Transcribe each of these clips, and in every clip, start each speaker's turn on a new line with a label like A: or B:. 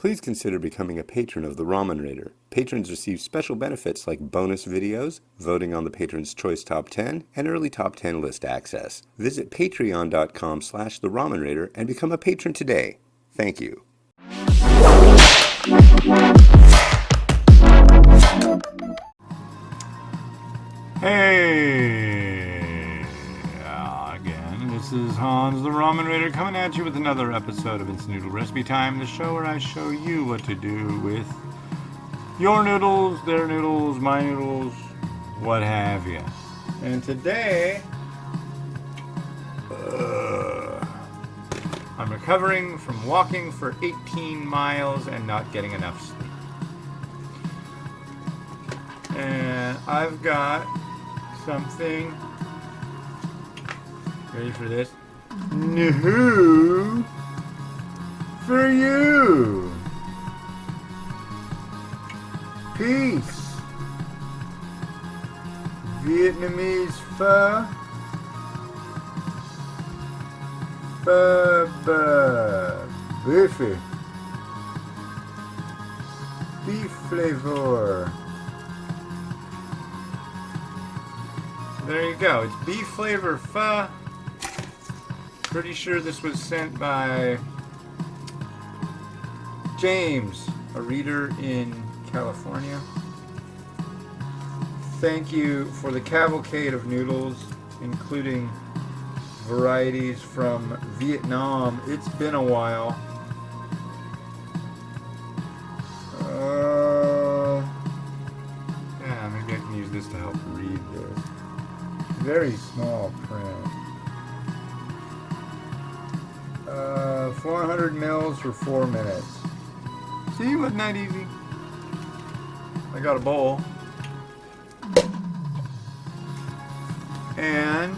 A: Please consider becoming a patron of the Ramen Rater. Patrons receive special benefits like bonus videos, voting on the Patron's Choice Top 10, and early Top 10 list access. Visit patreon.com/the Ramen Rater and become a patron today. Thank you. Hey, again, this is Hans the Ramen Rater coming at you with another episode of Instant Noodle Recipe Time, the show where I show you what to do with your noodles, their noodles, my noodles, what have you. And today, I'm recovering from walking for 18 miles and not getting enough sleep. And I've got something, ready for this, new for you. Peace. Vietnamese pho. Beefy. Beef flavor. There you go. It's beef flavor pho. Pretty sure this was sent by James, a reader in California. Thank you for the cavalcade of noodles, including varieties from Vietnam. It's been a while. Yeah, maybe I can use this to help read this. Very small print. 400 mils for 4 minutes. See, wasn't that easy? I got a bowl. And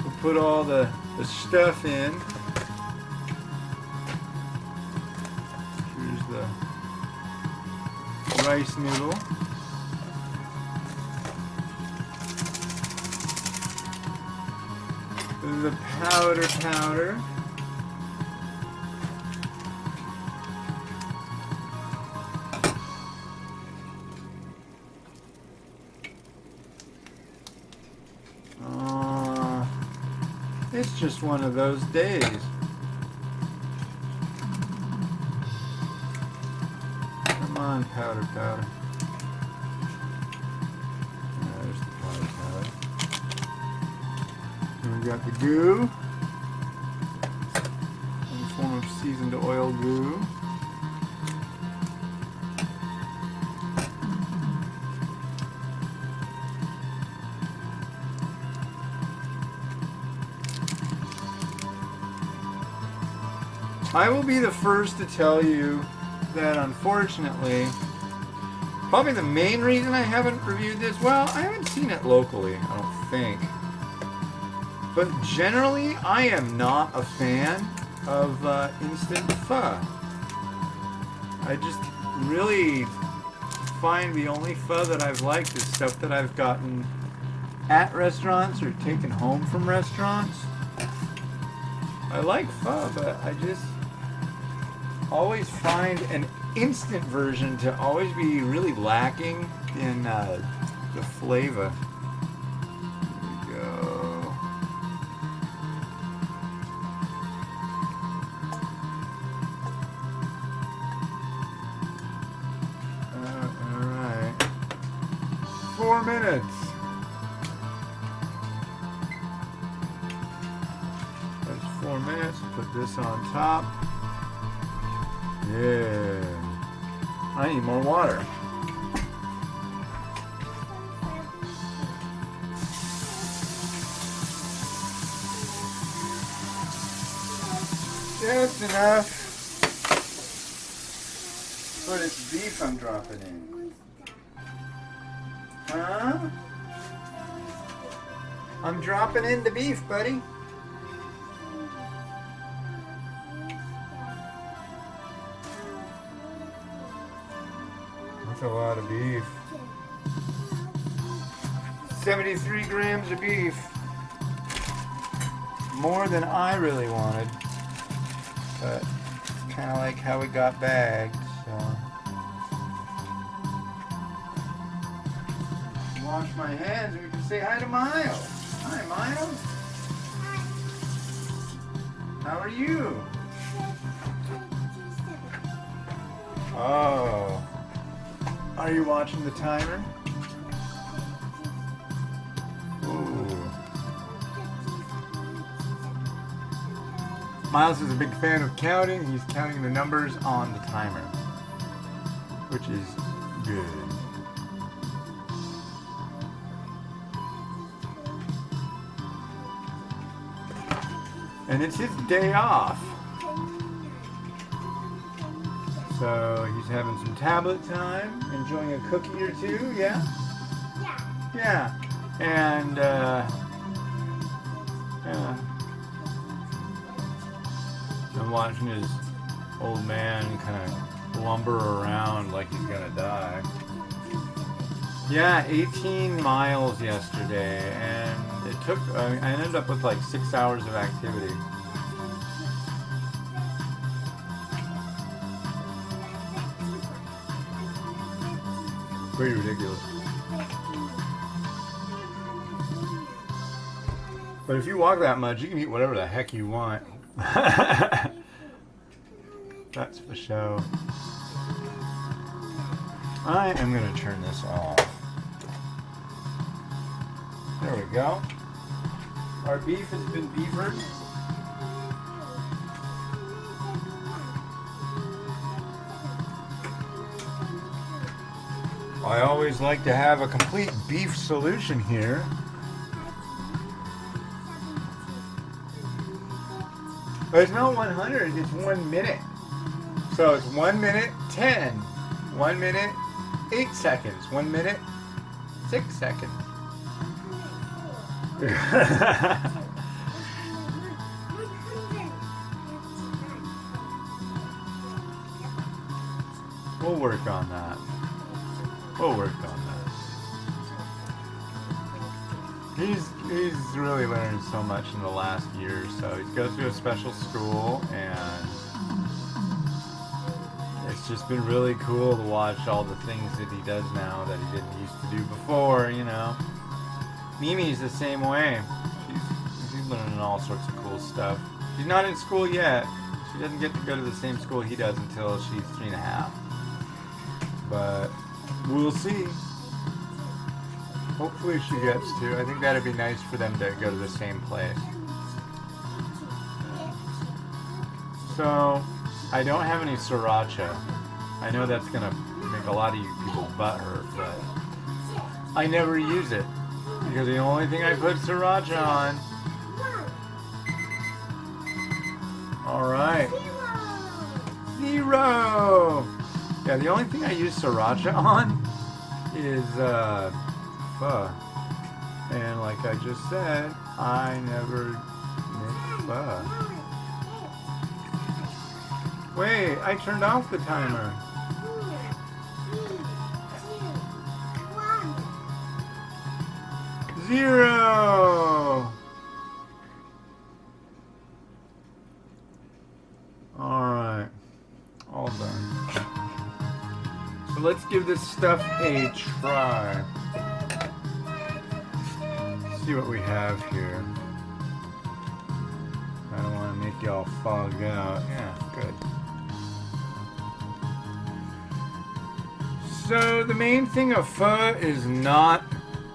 A: we'll put all the stuff in. Here's the rice noodle. The powder. It's just one of those days. Come on, powder. There's the powder. And we got the goo, in the form of seasoned oil goo. I will be the first to tell you that unfortunately, probably the main reason I haven't reviewed this, well, I haven't seen it locally, I don't think. But generally, I am not a fan of instant pho. I just really find the only pho that I've liked is stuff that I've gotten at restaurants or taken home from restaurants. I like pho, but I just always find an instant version to always be really lacking in the flavor. Here we go. Alright. 4 minutes. That's 4 minutes. Put this on top. Yeah. I need more water. Just enough. But it's beef I'm dropping in. Huh? I'm dropping in the beef, buddy. That's a lot of beef. 73 grams of beef. More than I really wanted. But kind of like how it got bagged. So wash my hands and we can say hi to Miles. Hi, Miles. How are you? Oh. Are you watching the timer? Ooh. Miles is a big fan of counting. He's counting the numbers on the timer, which is good. And it's his day off. So he's having some tablet time, enjoying a cookie or two, yeah?
B: Yeah.
A: Yeah. And, yeah. I'm watching his old man kind of lumber around like he's gonna die. Yeah, 18 miles yesterday, and it took, I ended up with like 6 hours of activity. Pretty ridiculous. But if you walk that much, you can eat whatever the heck you want. That's for show. I am going to turn this off. There we go. Our beef has been beefered. I always like to have a complete beef solution here. But it's not 100, it's 1 minute. So it's 1 minute 10, 1 minute 8 seconds, 1 minute 6 seconds. We'll work on that. We'll work on that. He's really learned so much in the last year or so. He goes to a special school, and it's just been really cool to watch all the things that he does now that he didn't used to do before, you know. Mimi's the same way. She's learning all sorts of cool stuff. She's not in school yet. She doesn't get to go to the same school he does until she's 3.5. But we'll see. Hopefully she gets to. I think that'd be nice for them to go to the same place. So, I don't have any sriracha. I know that's going to make a lot of you people butthurt, but I never use it. Because the only thing I put sriracha on... Alright. 0! Yeah, the only thing I use sriracha on is pho. And like I just said, I never make pho. Wait, I turned off the timer. 0! Alright. All done. So let's give this stuff a try. See what we have here. I don't want to make y'all fog out. Yeah, good. So the main thing of pho is not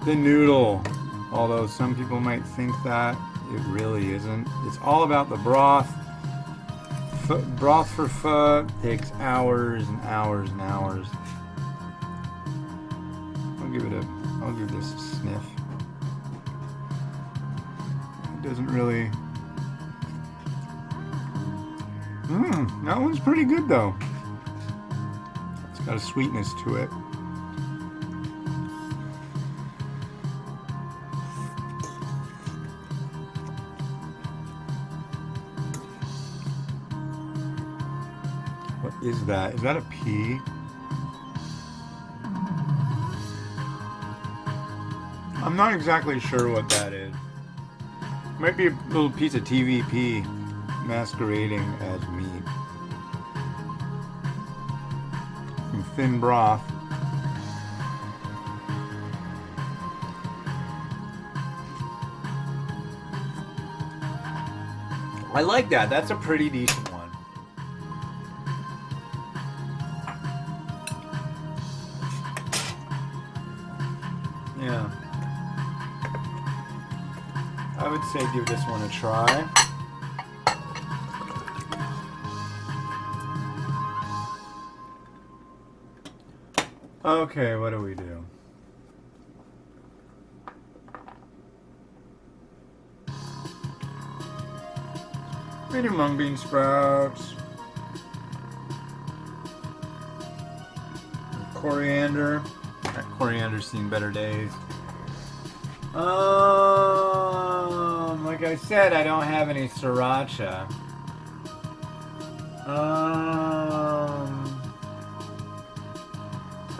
A: the noodle. Although some people might think that, it really isn't. It's all about the broth. Broth for pho takes hours and hours and hours. I'll give this a sniff. It doesn't really. That one's pretty good though. It's got a sweetness to it. What is that? Is that a pea? I'm not exactly sure what that is. Might be a little piece of TVP masquerading as meat. Some thin broth. I like that. That's a pretty decent one. Yeah. I would say give this one a try. Okay, what do we do? We do mung bean sprouts. Coriander. That coriander's seen better days. Like I said, I don't have any sriracha.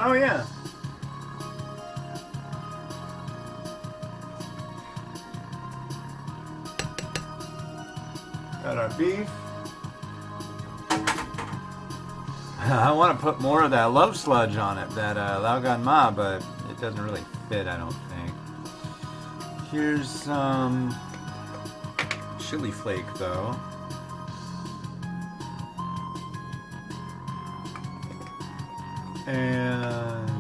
A: Oh yeah. Got our beef. I want to put more of that love sludge on it, that Lao Gan Ma, but it doesn't really fit, I don't think. Here's some chili flake, though. And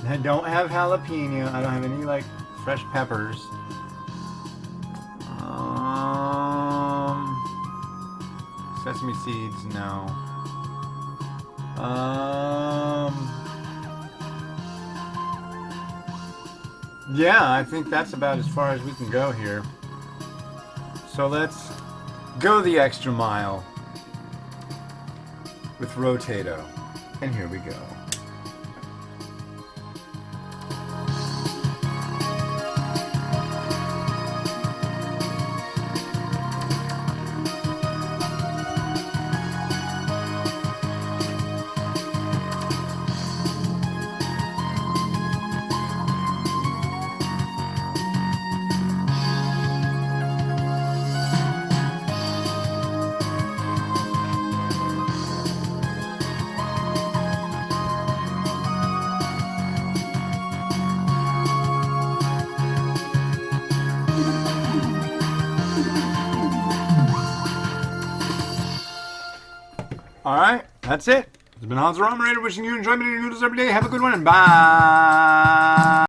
A: I don't have jalapeno. I don't have any, like, fresh peppers. Sesame seeds, no. Yeah, I think that's about as far as we can go here. So let's go the extra mile with Rotato. And here we go. Alright, that's it. It's been Hans the Ramen Raider wishing you enjoyment in your noodles every day. Have a good one and bye.